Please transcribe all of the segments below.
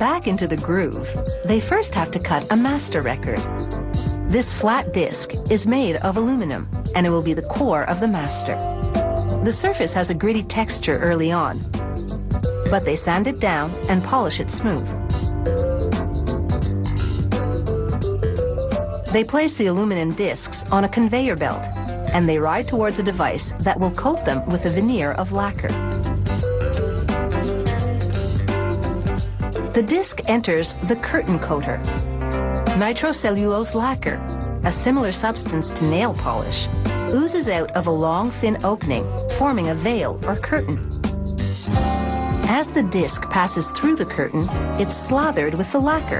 back into the groove, they first have to cut a master record. This flat disc is made of aluminum, and it will be the core of the master. The surface has a gritty texture early on, but they sand it down and polish it smooth. They place the aluminum discs on a conveyor belt, and they ride towards a device that will coat them with a veneer of lacquer. The disc enters the curtain coater. Nitrocellulose lacquer, a similar substance to nail polish, oozes out of a long, thin opening, forming a veil or curtain. As the disc passes through the curtain, it's slathered with the lacquer.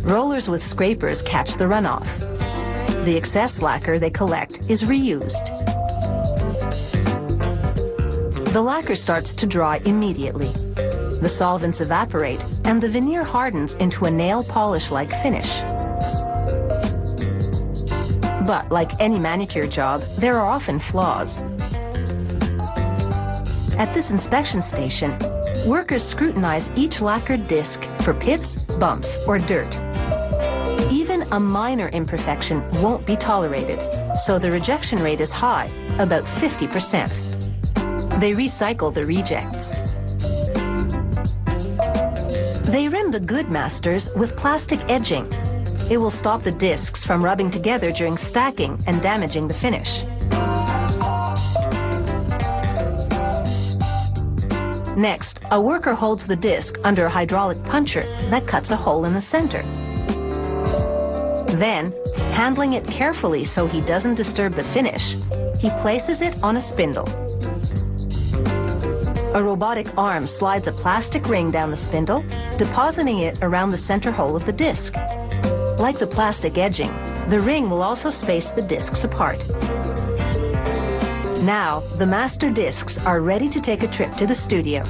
Rollers with scrapers catch the runoff. The excess lacquer they collect is reused. The lacquer starts to dry immediately. The solvents evaporate, and the veneer hardens into a nail polish-like finish. But like any manicure job, there are often flaws. At this inspection station, workers scrutinize each lacquered disc for pits, bumps, or dirt. Even a minor imperfection won't be tolerated, so the rejection rate is high, about 50%. They recycle the rejects. They rim the good masters with plastic edging. It will stop the discs from rubbing together during stacking and damaging the finish. Next, a worker holds the disc under a hydraulic puncher that cuts a hole in the center. Then, handling it carefully so he doesn't disturb the finish, he places it on a spindle. A robotic arm slides a plastic ring down the spindle, depositing it around the center hole of the disc. Like the plastic edging, the ring will also space the discs apart. Now, the master discs are ready to take a trip to the studio.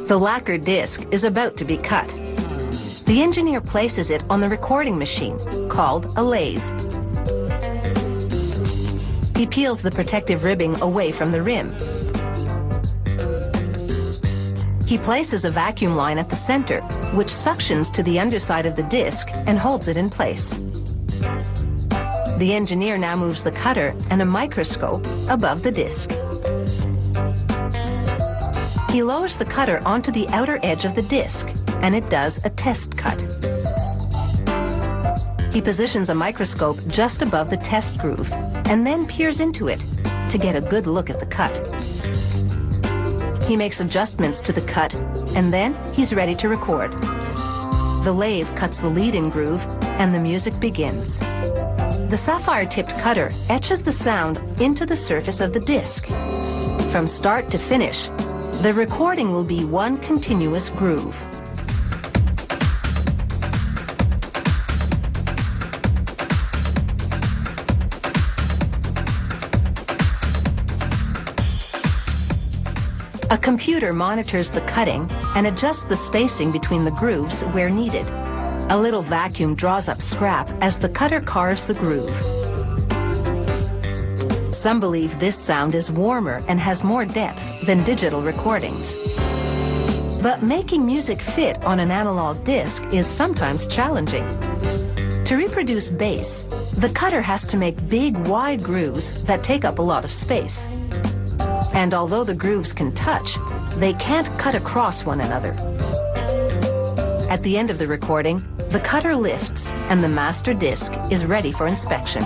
The lacquer disc is about to be cut. The engineer places it on the recording machine, called a lathe. He peels the protective ribbing away from the rim. He places a vacuum line at the center, which suctions to the underside of the disc and holds it in place. The engineer now moves the cutter and a microscope above the disc. He lowers the cutter onto the outer edge of the disc, and it does a test cut. He positions a microscope just above the test groove, and then peers into it to get a good look at the cut. He makes adjustments to the cut, and then he's ready to record. The lathe cuts the lead-in groove, and the music begins. The sapphire-tipped cutter etches the sound into the surface of the disc. From start to finish, the recording will be one continuous groove. A computer monitors the cutting and adjusts the spacing between the grooves where needed. A little vacuum draws up scrap as the cutter carves the groove. Some believe this sound is warmer and has more depth than digital recordings. But making music fit on an analog disc is sometimes challenging. To reproduce bass, the cutter has to make big, wide grooves that take up a lot of space. And although the grooves can touch, they can't cut across one another. At the end of the recording, the cutter lifts and the master disc is ready for inspection.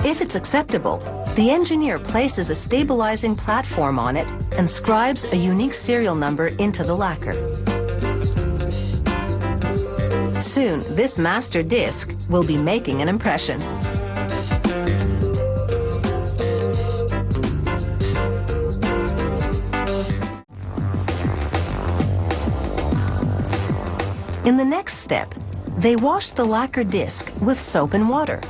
If it's acceptable, the engineer places a stabilizing platform on it and scribes a unique serial number into the lacquer. Soon, this master disc will be making an impression. In the next step, they wash the lacquer disc with soap and water.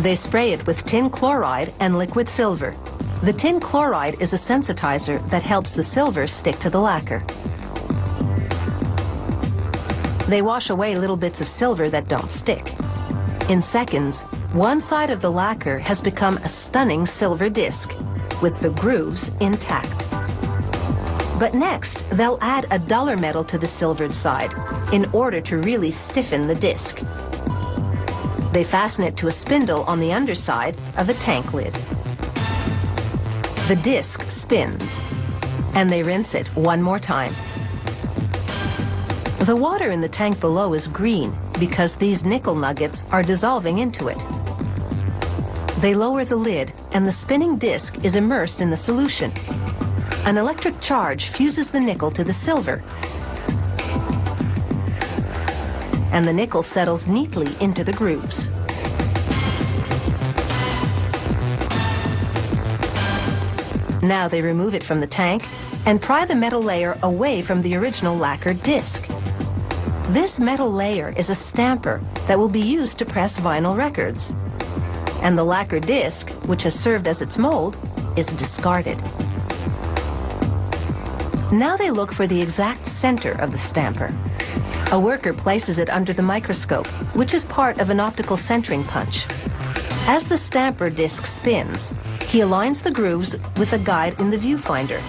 They spray it with tin chloride and liquid silver. The tin chloride is a sensitizer that helps the silver stick to the lacquer. They wash away little bits of silver that don't stick. In seconds, one side of the lacquer has become a stunning silver disc, with the grooves intact. But next, they'll add a duller metal to the silvered side in order to really stiffen the disc. They fasten it to a spindle on the underside of a tank lid. The disc spins, and they rinse it one more time. The water in the tank below is green because these nickel nuggets are dissolving into it. They lower the lid, and the spinning disc is immersed in the solution. An electric charge fuses the nickel to the silver, and the nickel settles neatly into the grooves. Now they remove it from the tank and pry the metal layer away from the original lacquered disc. This metal layer is a stamper that will be used to press vinyl records. And the lacquer disc, which has served as its mold, is discarded. Now they look for the exact center of the stamper. A worker places it under the microscope, which is part of an optical centering punch. As the stamper disc spins, he aligns the grooves with a guide in the viewfinder.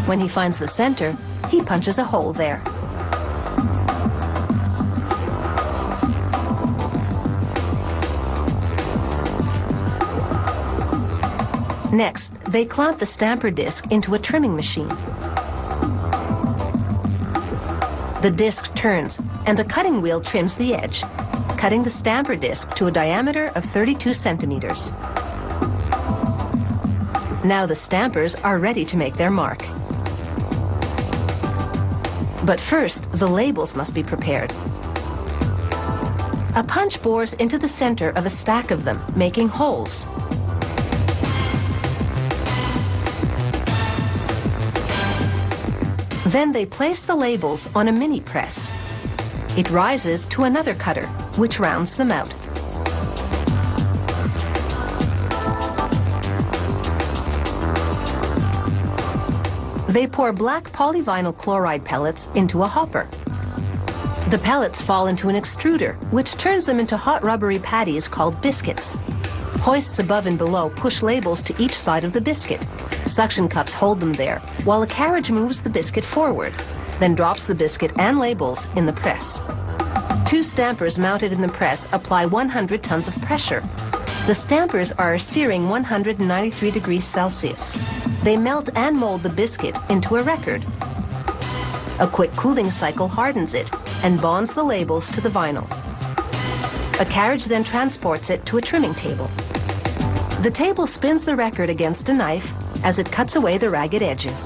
When he finds the center, he punches a hole there. Next, they clamp the stamper disc into a trimming machine. The disc turns, and a cutting wheel trims the edge, cutting the stamper disc to a diameter of 32 centimeters. Now the stampers are ready to make their mark. But first, the labels must be prepared. A punch bores into the center of a stack of them, making holes. Then they place the labels on a mini press. It rises to another cutter, which rounds them out. They pour black polyvinyl chloride pellets into a hopper. The pellets fall into an extruder, which turns them into hot rubbery patties called biscuits. Hoists above and below push labels to each side of the biscuit. Suction cups hold them there, while a carriage moves the biscuit forward, then drops the biscuit and labels in the press. Two stampers mounted in the press apply 100 tons of pressure. The stampers are searing 193 degrees Celsius. They melt and mold the biscuit into a record. A quick cooling cycle hardens it and bonds the labels to the vinyl. A carriage then transports it to a trimming table. The table spins the record against a knife as it cuts away the ragged edges.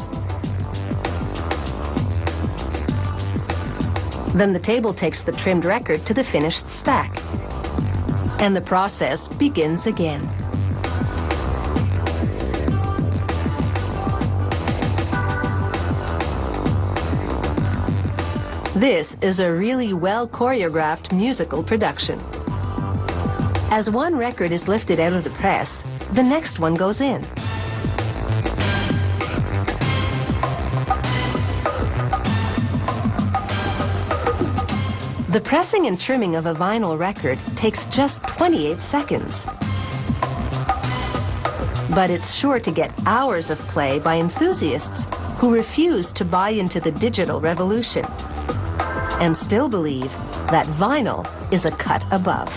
Then the table takes the trimmed record to the finished stack. And the process begins again. This is a really well-choreographed musical production. As one record is lifted out of the press, the next one goes in. The pressing and trimming of a vinyl record takes just 28 seconds. But it's sure to get hours of play by enthusiasts who refuse to buy into the digital revolution and still believe that vinyl is a cut above.